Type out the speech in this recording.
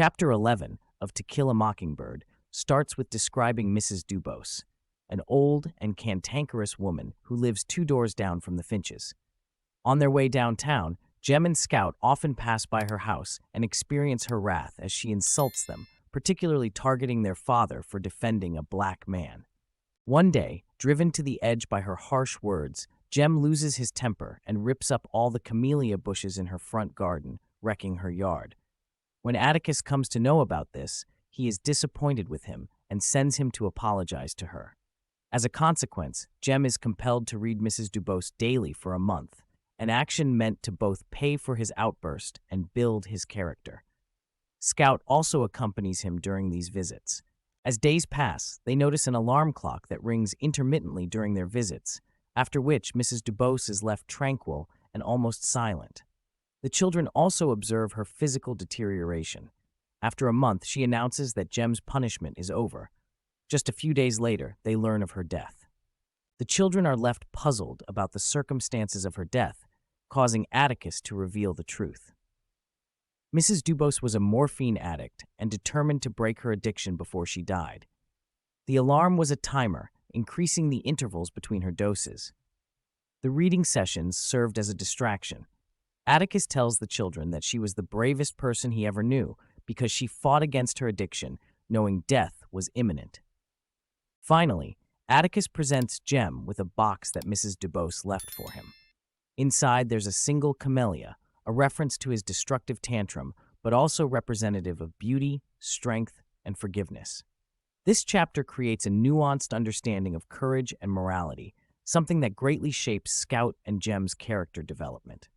Chapter 11 of To Kill a Mockingbird starts with describing Mrs. Dubose, an old and cantankerous woman who lives 2 doors down from the Finches. On their way downtown, Jem and Scout often pass by her house and experience her wrath as she insults them, particularly targeting their father for defending a black man. One day, driven to the edge by her harsh words, Jem loses his temper and rips up all the camellia bushes in her front garden, wrecking her yard. When Atticus comes to know about this, he is disappointed with him and sends him to apologize to her. As a consequence, Jem is compelled to read Mrs. Dubose daily for a month, an action meant to both pay for his outburst and build his character. Scout also accompanies him during these visits. As days pass, they notice an alarm clock that rings intermittently during their visits, after which Mrs. Dubose is left tranquil and almost silent. The children also observe her physical deterioration. After a month, she announces that Jem's punishment is over. Just a few days later, they learn of her death. The children are left puzzled about the circumstances of her death, causing Atticus to reveal the truth. Mrs. Dubose was a morphine addict and determined to break her addiction before she died. The alarm was a timer, increasing the intervals between her doses. The reading sessions served as a distraction. Atticus tells the children that she was the bravest person he ever knew because she fought against her addiction, knowing death was imminent. Finally, Atticus presents Jem with a box that Mrs. Dubose left for him. Inside, there's a single camellia, a reference to his destructive tantrum, but also representative of beauty, strength, and forgiveness. This chapter creates a nuanced understanding of courage and morality, something that greatly shapes Scout and Jem's character development.